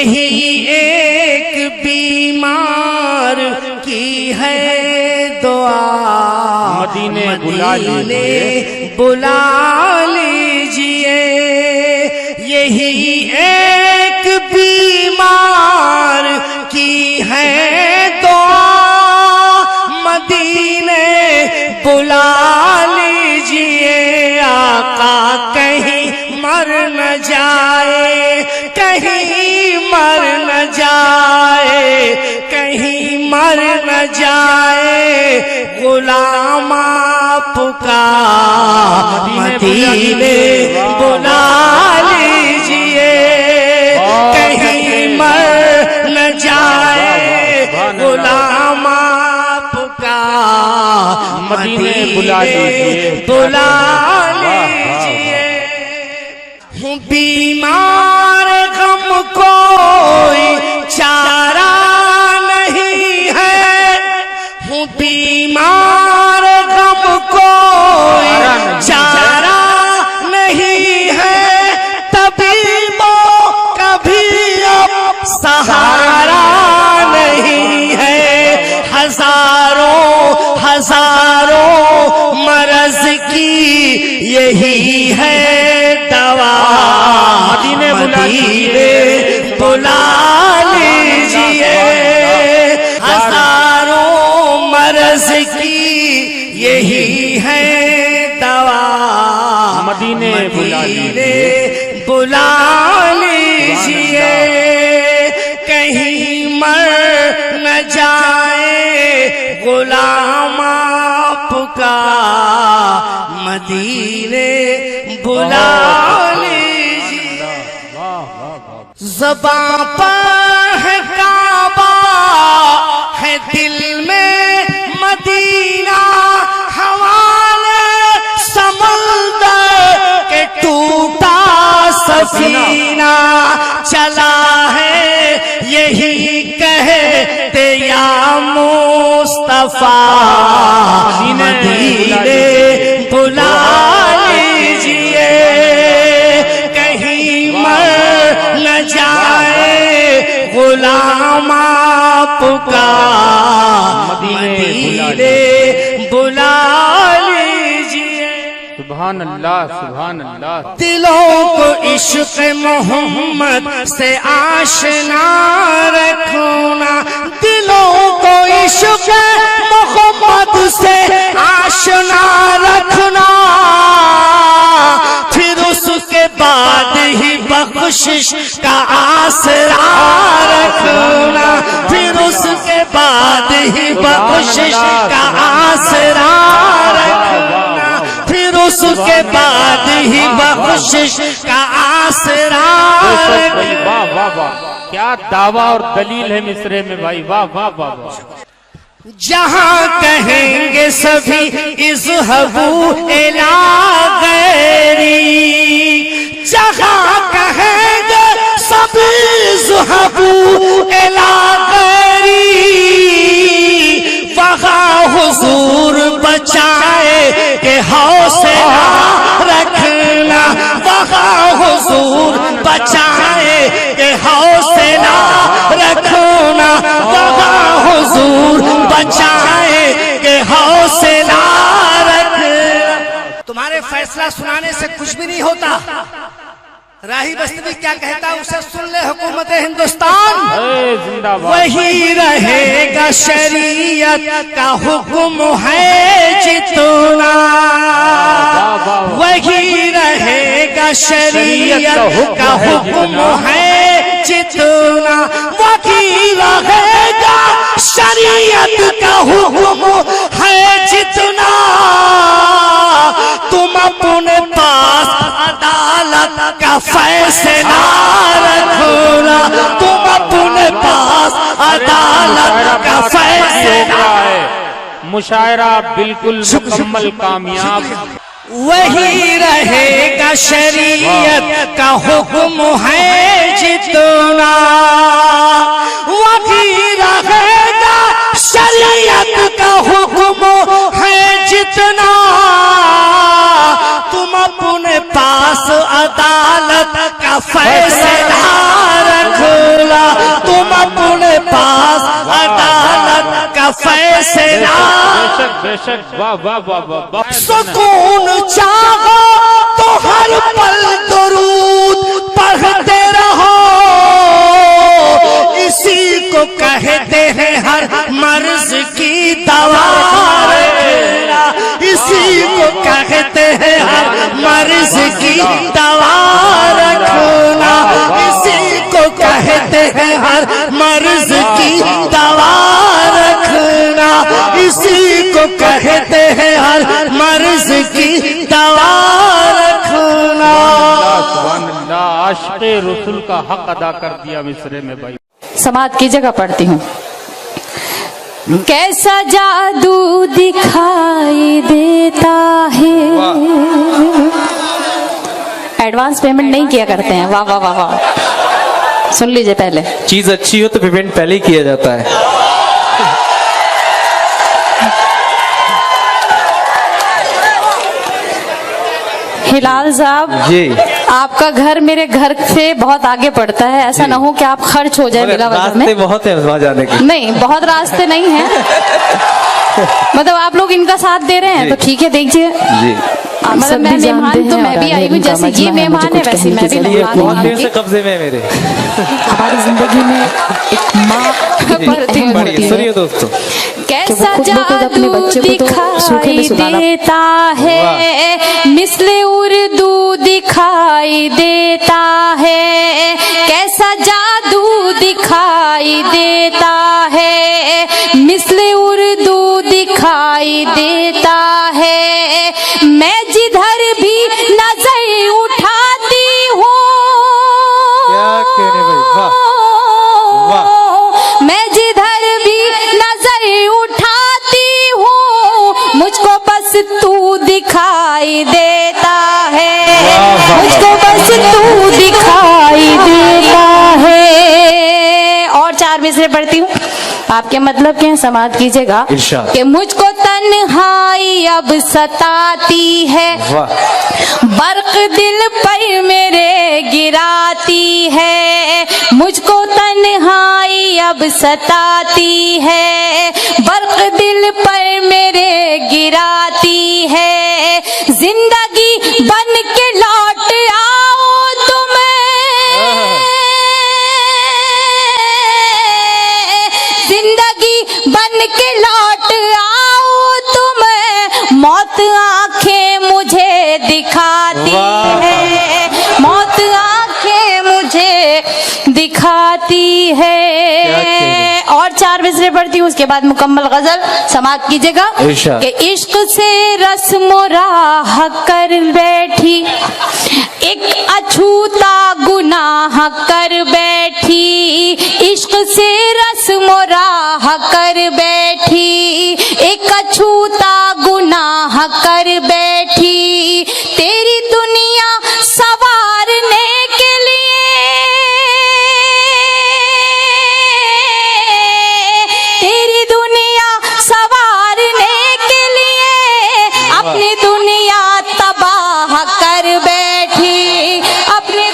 यही एक बीमार की है दुआ, मदीने बुला लीजिए। यही एक बीमार की है दुआ, मदीने बुला लीजिए। आका कहीं मर न जाए, कहीं मर न जाए, कहीं मर न जाए, गुलाम आपका मदीने बुला लीजिए। कहीं मर न जाए, गुलाम आपका मदीने बुला लीजिए, बुला लीजिए। बीमार गम कोई चारा नहीं है, बीमार गम कोई चारा नहीं है, तबीबो कभी अब सहारा नहीं है। हजारों हजारों मरज की यही है दवा, मदीने बुला लीजिए। हजारों मरज की यही है दवा, मदीने बुला लीजिए। कहीं मर न जाए, गुलाम आपका मदीने बुला लीजिए। ज़बां पर है काबा, है दिल में मदीना, हवाले समंदर के टूटा सफीना। चला है यही कहते या मुस्तफा, मदीने बुला लीजिए। कहीं मर न जाए, गुलाम आपका मदीने बुला लीजिए। सुभान अल्लाह, सुभान अल्लाह। दिलों को इश्क़ मोहम्मद से आशना रखना, दिलों को इश्क़ मोहम्मद से आशना रखना। फिर उसके बाद ही बख्शिश का आसरा रखना, फिर उसके बाद ही बख्शिश का आसरा रखना, फिर उसके बाद ही बख्शिश का आसरा रखना। वाह वाह वाह, क्या दावा और दलील है मिसरे में भाई, वाह वाह वाह वाह। जहां कहेंगे सभी इज़हबू इला गैरी, जहां कहेंगे सभी इज़हबू इला गैरी, वहां हुजूर बचाए के हौसला रखना, वहां हुजूर बचाए के हौसला रखना, वहां हुजूर बचाए के हौसला रखना। तुम्हारे फैसला सुनाने से कुछ भी नहीं होता। राही बस्ती क्या कहता है उसे सुन ले हुकूमत हिंदुस्तान। वही रहेगा शरीयत का हुक्म है जितना, वही रहेगा शरीयत का हुक्म है जितना, वही रहेगा शरीयत का हुक्म है जितना। तुम अपने पास अदालत का फैसला रखना, तुम अपने पास अदालत का फैसला। मुशायरा बिल्कुल मुकम्मल कामयाब। वही रहेगा शरीयत का हुक्म है जितना, वही रहेगा शरीयत का हुक्म है जितना। तुम अपने पास अदालत का फैसला रखना, बेशक बेशक, वाह वाह वाह वाह वाह। सुकून चाहो तो हर पल दुरूद पढ़ते रहो, इसी को कहते हैं हर मर्ज की दवा रखना, इसी को कहते हैं हर मर्ज की दवा रखना, इसी को कहते हैं हर मर्ज की दवा रखना, इसी को कहते हैं हर मर्ज की दवा रखना। आशिक़े रसूल का हक अदा कर दिया मिसरे में भाई। समाज की जगह पढ़ती हूँ। कैसा जादू दिखाई देता है। एडवांस पेमेंट नहीं किया करते हैं। वाह वाह वाह वाह, सुन लीजिए पहले। चीज अच्छी हो तो पेमेंट पहले ही किया जाता है। हिलाल साहब जी, आपका घर मेरे घर से बहुत आगे पड़ता है, ऐसा ना हो कि आप खर्च हो जाए बिला वजह में। रास्ते बहुत है वहाँ जाने के। नहीं, बहुत रास्ते नहीं है। मतलब आप लोग इनका साथ दे रहे हैं तो ठीक है, देखिए जी। मतलब मैं मेहमान तो मैं भी आई हूँ, जैसे ये मेहमान है वैसे मैं भी मेहमान बहुत हूँ। देर से कब्जे में है मेरे। हमारी जिंदगी में एक माँ बढ़िए, सुनिए दोस्तों। कैसा जादू दिखाई देता है, मिसले उर्दू दिखाई देता है। कैसा जादू दिखाई देता है, मिसले उर्दू दिखाई देता है। मैं जिधर भी नजर उठाती हूँ, क्या कहने भाई, वाह वाह। मैं जिधर भी नजर उठाती हूँ, मुझको बस तू दिखाई देता है, मुझको बस तू दिखाई देता है। और 4 मिसरे पढ़ती हूँ, आपके मतलब क्या है समाज कीजिएगा। कि मुझको तन्हाई अब सताती है, बर्क दिल पर मेरे गिराती है। मुझको तन्हाई अब सताती है, बर्क दिल पर मेरे गिराती है। जिंदगी बन के लौट आओ तुम्हें, जिंदगी बन के लौट आओ तुम्हें। मौत आंखें मुझे दिखाती है, मौत आंखें मुझे दिखाती है। और 4 मिसरे पढ़ती हूँ, उसके बाद मुकम्मल गजल समाप्त कीजिएगा। कि इश्क से रस्म राह कर बैठी, एक अछूता गुनाह कर बैठी। इश्क से रस्म राह कर बैठी, एक अछूता गुनाह कर बैठी। तेरी दुनिया सवारने के लिए, तेरी दुनिया सवारने के लिए अपनी दुनिया तबाह कर बैठी, अपनी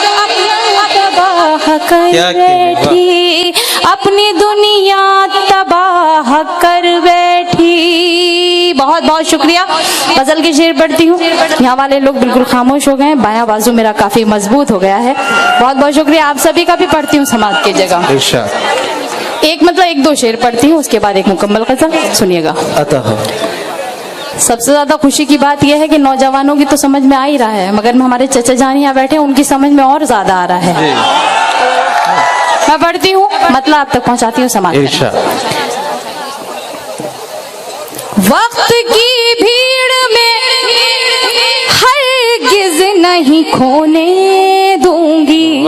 तबाह कर बैठी, अपनी दुनिया तबाह कर बैठी। बहुत बहुत शुक्रिया। गजल के शेर पढ़ती हूँ। यहाँ वाले लोग बिल्कुल खामोश हो गए हैं, बायां बाजू मेरा काफी मजबूत हो गया है। बहुत बहुत शुक्रिया आप सभी का भी पढ़ती हूँ समाज की जगह। एक मतलब 1-2 शेर पढ़ती हूँ, उसके बाद एक मुकम्मल गजल सुनिएगा। सबसे ज्यादा खुशी की बात यह है कि नौजवानों की तो समझ में आ ही रहा है, मगर हमारे चचा जान यहाँ बैठे हैं, उनकी समझ में और ज्यादा आ रहा है। मैं पढ़ती हूँ, मतलब आप तक पहुँचाती हूँ समाज। वक्त की भीड़ में हरगिज नहीं खोने दूंगी,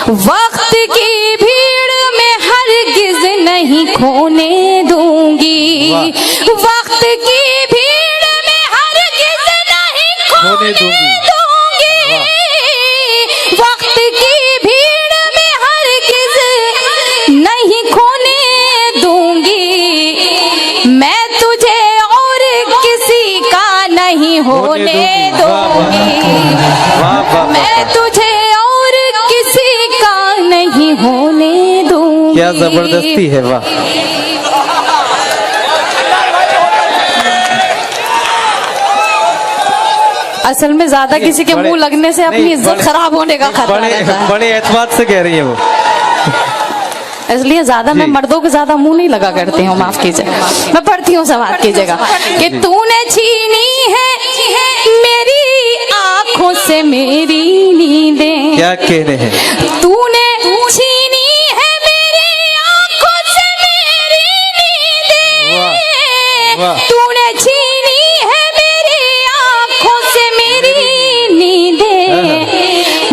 वक्त की भीड़ में हरगिज नहीं खोने दूंगी, वक्त की भीड़ में हरगिज नहीं खोने दूंगी, वक्त की भीड़ में हरगिज नहीं खोने दूंगी। मैं तुझे और किसी का नहीं होने दूंगी, मैं तुझे और किसी का नहीं होने दूंगी। क्या जबरदस्ती है, वाह। असल में ज्यादा किसी के मुंह लगने से अपनी इज्जत खराब होने का खतरा रहता है। बड़े एतमाद से कह रही है वो, इसलिए ज्यादा मैं मर्दों के ज्यादा मुंह नहीं लगा करती हूँ, माफ कीजिएगा। मैं पढ़ती हूँ, समाप्त कीजिएगा। कि तूने छीनी है मेरी आंखों से मेरी नींदें, क्या कहने हैं। तूने छीनी है मेरी आंखों से मेरी नींदें, वाह। तूने छीनी है मेरी आंखों से मेरी नींदें,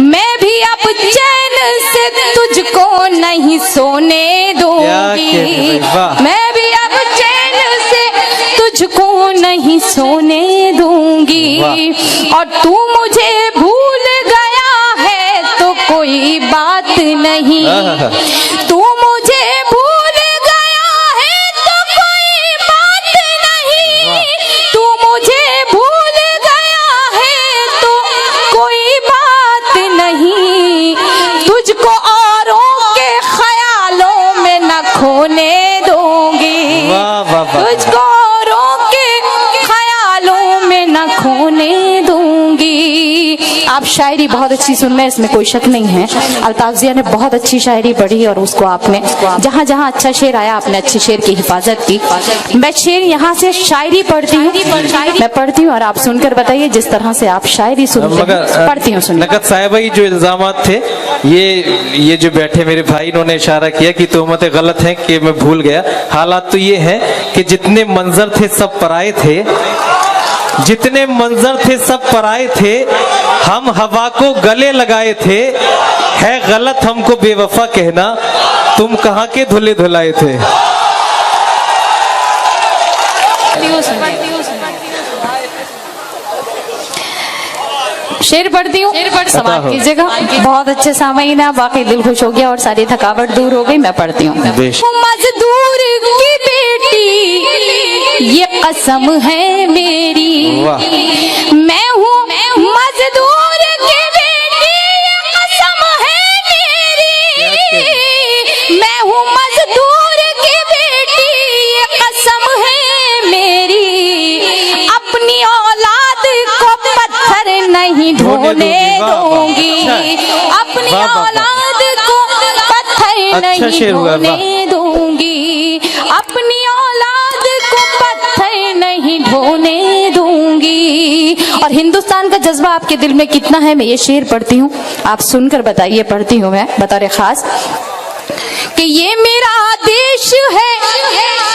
मैं भी अब चैन से तुझको नहीं सोने दूंगी, वाह। मैं भी अब चैन से तुझको नहीं सोने दूंगी, और तू मुझे भूल गया है तो कोई बात नहीं, तू मुझे भूल गया है तो कोई बात नहीं, तू मुझे भूल गया है तो कोई बात नहीं, तुझको औरों के ख्यालों में न खोने दूंगी, वाह वाह वाह। तुझको औरों के ख्यालों में न खोने दूंगी। आप शायरी बहुत अच्छी सुन रहे हैं, इसमें कोई शक नहीं है। अल्ताफ जिया ने बहुत अच्छी शायरी पढ़ी और उसको आपने जहाँ जहाँ अच्छा शेर आया आपने अच्छे शेर की हिफाजत की। मैं शेर यहाँ से शायरी पढ़ती हूँ, मैं पढ़ती हूँ और आप सुनकर बताइए जिस तरह से आप शायरी सुनते हैं। पढ़ती हूँ, सुनिए। नकद साहिबा ही जो इल्जामात थे, ये जो बैठे मेरे भाई इन्होंने इशारा किया कि तोहमतें गलत हैं कि मैं भूल गया। हालात तो ये है कि जितने मंजर थे सब पराए थे, जितने मंजर थे सब पराए थे, हम हवा को गले लगाए थे, है गलत हमको बेवफा कहना, तुम कहाँ के धुले धुलाए थे। शेर पढ़ती हूँ, समाप्त कीजिएगा। बहुत अच्छे सामईन है, बाकी दिल खुश हो गया और सारी थकावट दूर हो गई। मैं पढ़ती हूँ। मजदूर की बेटी ये कसम है मेरी, मैं हूँ मजदूर की बेटी ये कसम है मेरी, मैं हूँ मजदूर की बेटी ये कसम है मेरी, अपनी औलाद को पत्थर नहीं ढोने दूंगी, अपनी औलाद को पत्थर नहीं ढोने दूंगी, अपनी औलाद को पत्थर नहीं ढोने दूंगी। और हिंदुस्तान का जज्बा आपके दिल में कितना है, मैं ये शेर पढ़ती हूँ, आप सुनकर बताइए। पढ़ती हूँ मैं बतौर खास कि ये मेरा देश है,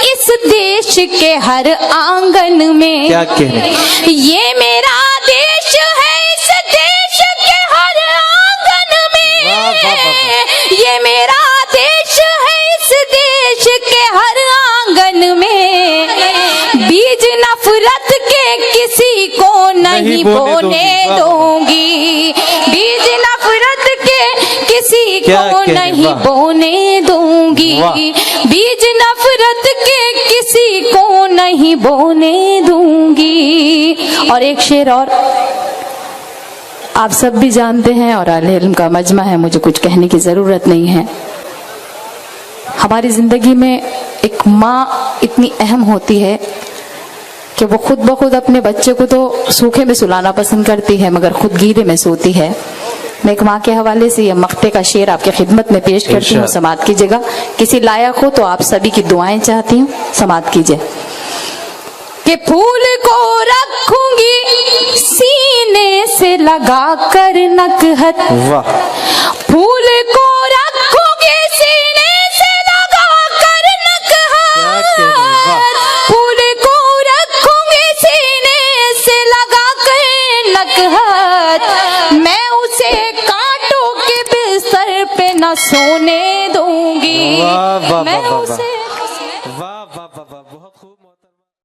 इस देश के हर आंगन में, क्या कहने, ये मेरा देश है, इस देश के हर आंगन में, ये मेरा देश है, इस देश के हर आंगन में, बीज नफरत के किसी को नहीं बोने दूंगी, बीज नफरत के किसी को नहीं बोने दूंगी, बीज नफरत के किसी को नहीं बोने दूंगी। और एक शेर और आप सब भी जानते हैं और अहले इल्म का मजमा है, मुझे कुछ कहने की जरूरत नहीं है। हमारी जिंदगी में एक माँ इतनी अहम होती है कि वो खुद ब खुद अपने बच्चे को तो सूखे में सुलाना पसंद करती है मगर खुद गीले में सोती है। मैं एक माँ के हवाले से ये मक्ते का शेर आपकी खिदमत में पेश करती हूँ, समाअत कीजिएगा। किसी लायक हो तो आप सभी की दुआएं चाहती हूँ, समाअत कीजिए। कि फूल को रखूंगी सीने से लगा कर नकहत, फूल को रखूंगी सीने से लगा कर नकहत, फूल को रखूंगी सीने से लगा कर नकहत, मैं उसे कांटों के बिस्तर पे न सोने दूंगी, मैं उसे